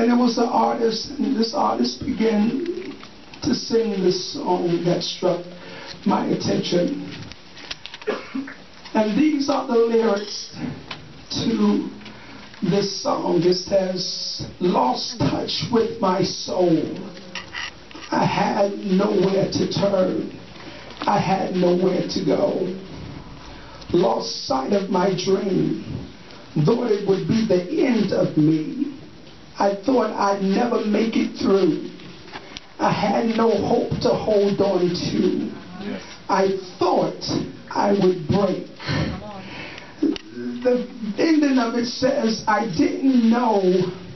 And there was an artist, and this artist began to sing this song that struck my attention. And these are the lyrics to this song. It says, lost touch with my soul. I had nowhere to turn. I had nowhere to go. Lost sight of my dream. Thought it would be the end of me. I thought I'd never make it through. I had no hope to hold on to. Yes. I thought I would break. The ending of it says, I didn't know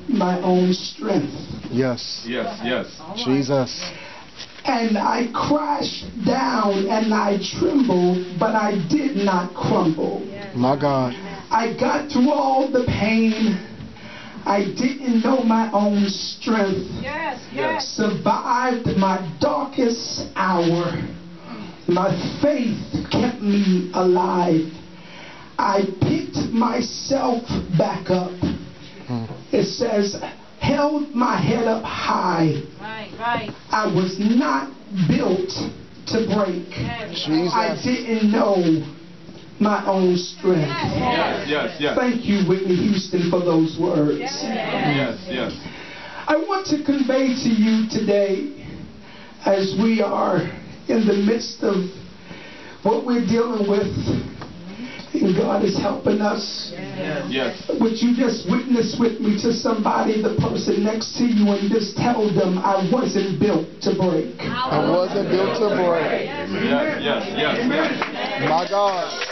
my own strength. Yes. Yes, yes. Jesus. And I crashed down and I trembled, but I did not crumble. Yes. My God. I got through all the pain. I didn't know my own strength. Yes, yes. Survived my darkest hour. My faith kept me alive. I picked myself back up. It says, held my head up high. Right. I was not built to break. Jesus. I didn't know my own strength. Yes. Thank you, Whitney Houston, for those words. Yes. I want to convey to you today, as we are in the midst of what we're dealing with, and God is helping us. Yes. Would you just witness with me to somebody, the person next to you, and just tell them, I wasn't built to break. I wasn't built to break. Yes. My God.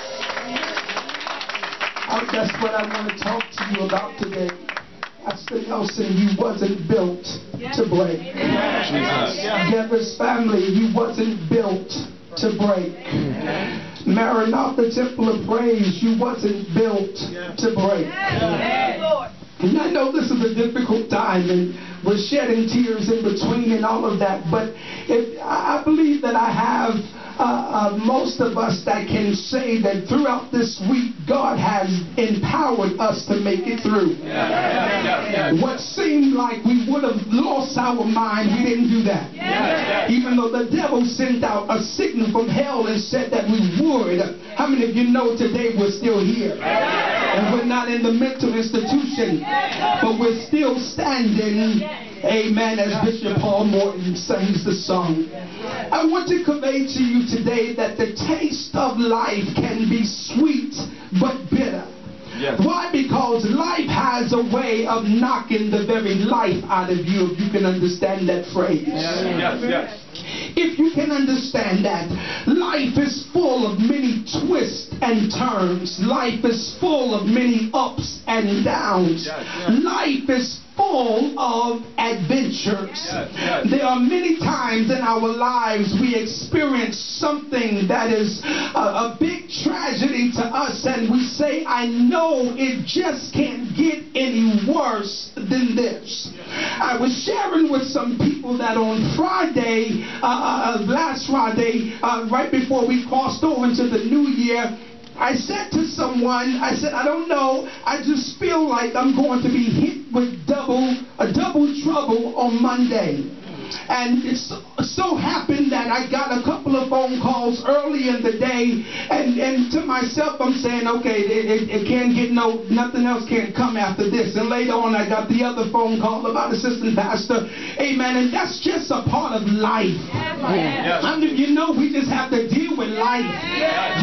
That's what I want to talk to you about today. Pastor Nelson, you wasn't built to break. Gethers family, you wasn't built to break. Maranatha Temple of Praise, you wasn't built to break. And I know this is a difficult time, and we're shedding tears in between and all of that, but I believe that I have most of us that can say that throughout this week, God has empowered us to make it through. What seemed like we would have lost our mind, we didn't do that. Even though the devil sent out a signal from hell and said that we would. How many of you know today we're still here? And we're not in the mental institution, but we're still standing. Amen, as Bishop Paul Morton sings the song. I want to convey to you today that the taste of life can be sweet but bitter. Yes. Why? Because life has a way of knocking the very life out of you, if you can understand that phrase. Yes. If you can understand that, life is full of many twists and turns. Life is full of many ups and downs. Life is full of adventures. There are many times in our lives we experience something that is a big tragedy to us, and we say, I know it just can't get any worse than this. I was sharing with some people that on Friday, last Friday, right before we crossed over into the new year, I said to someone, I said, I don't know, I just feel like I'm going to be hit with double trouble on Monday. And it so happened that I got a couple of phone calls early in the day, and to myself I'm saying, okay, it can't get nothing else can't come after this. And later on I got the other phone call about assistant pastor. Amen. And that's just a part of life. How many of you know we just have to deal with life?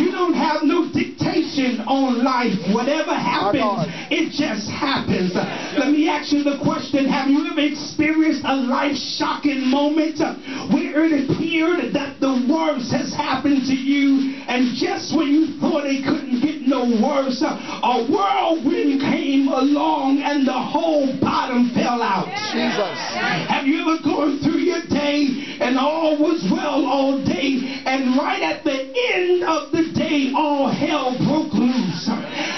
You don't have no dictation on life. Whatever happens, it just happens. Let me ask you the question, have you ever experienced a life-shocking moment where it appeared that the worst has happened to you, and just when you thought it couldn't get no worse, a whirlwind came along and the whole bottom fell out? Jesus. Have you ever gone through your day and all was well all day, and right at the end of the day all hell broke loose?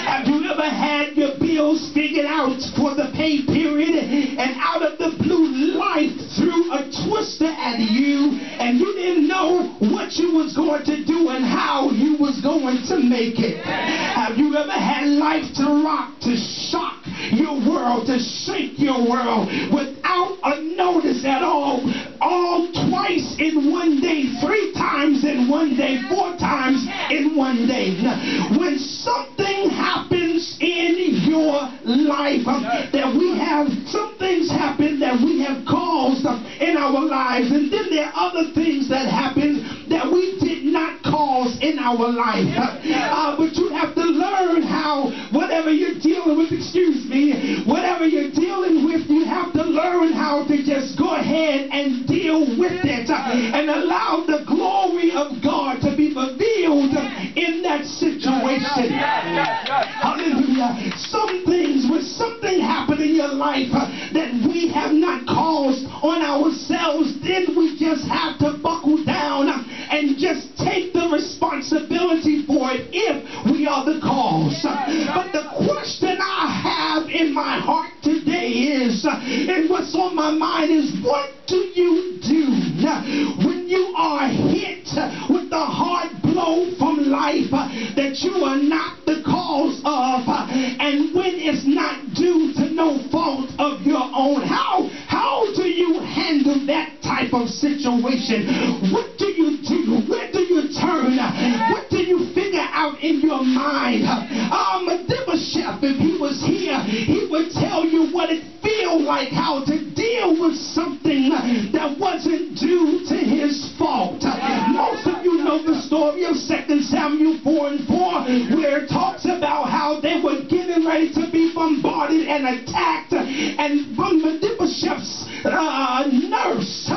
Have you ever had your bills figured out for the pay period, and out of the blue life threw a twister at you, and you didn't know what you was going to do and how you was going to make it? Have you ever had life to rock, to shock, your world, to shake your world without a notice at all twice in one day, 3 times in one day, 4 times in one day. When something happens in your life that we have, some things happen that we have caused in our lives, and then there are other things that happen that we did not cause in our life. But you have to learn how, whatever you're dealing with, whatever you're dealing with, you have to learn how to just go ahead and deal with it and allow the glory of God to be revealed in that situation. Hallelujah. Some things, when something happened in your life that we have not caused on ourselves, then we just have to buckle down and just take the responsibility for it if we are the cause. But the question I have in my heart today is, and what's on my mind is, what do you do when you are hit with the hard blow from life that you are not the cause of, and when it's not due to no fault of your own? How do you handle that type of situation? What do you do? Where do you turn? What do you figure out in your mind? Mephibosheth, if he was here, he would tell you what it feels like, how to deal with something that wasn't due to his fault. Most of you know the story of 2 Samuel 4:4, where it talks about how they were getting ready to be bombarded and attacked, and Mephibosheth's nurse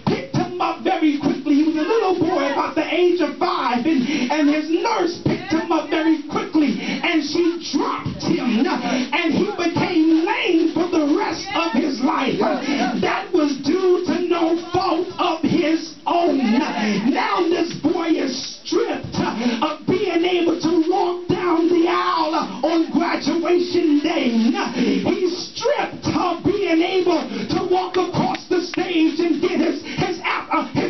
picked him up very quickly. He was a little boy about the age of 5, and his nurse picked him up very quickly, and she dropped him, and he became lame for the rest of his life. That was due to no fault of his own. Now this boy is stripped of being able to walk down the aisle on graduation day. He's stripped of being able to walk across the stage and get his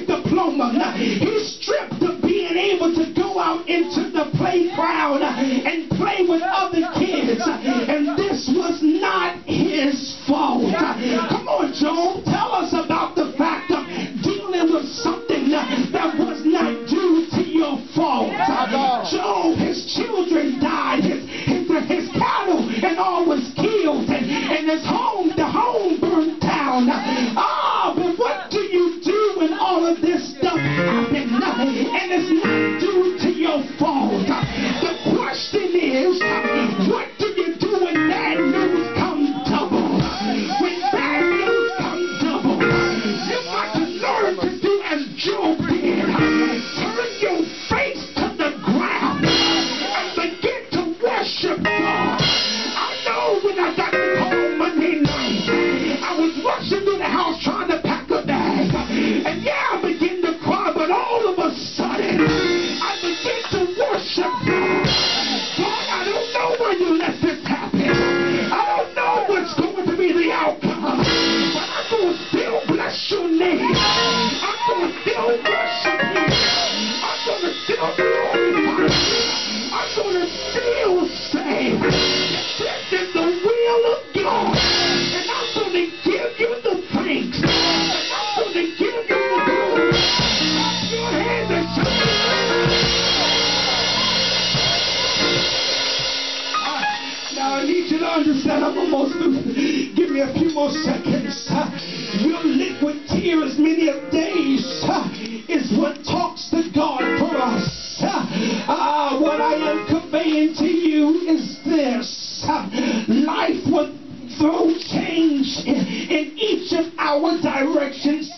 diploma. He's stripped of being able to go out into the playground and play with other kids. And this was not his fault. Come on, Job, tell us about the fact of dealing with something that was not due to your fault. Job, his children died, his cattle and all was killed, and his home, the home burned down. But what do you do when all of this stuff happened and it's not due to your fault? The question is, what do you do when bad news comes double? When bad news comes double, you got to learn to do as Job did. Turn your face to the ground and begin to worship God. I know when I got home Monday night, I was rushing through the house trying to pack a bag. And I began to cry, but all of a sudden, I began to worship God. God, I don't know why you let this happen. I don't know what's going to be the outcome. But I'm going to still bless your name. I'm going to still worship you. I'm going to still glorify you. I'm going to still say, this is the will of God. And I'm going to give you the thanks. And I'm going to give you the glory. Clap your hands and now I need you to understand, I'm almost through. Give me a few more seconds. Your liquid tears many of days is what talks to God for us. What I am conveying to you is this. Life will throw change in each of our directions.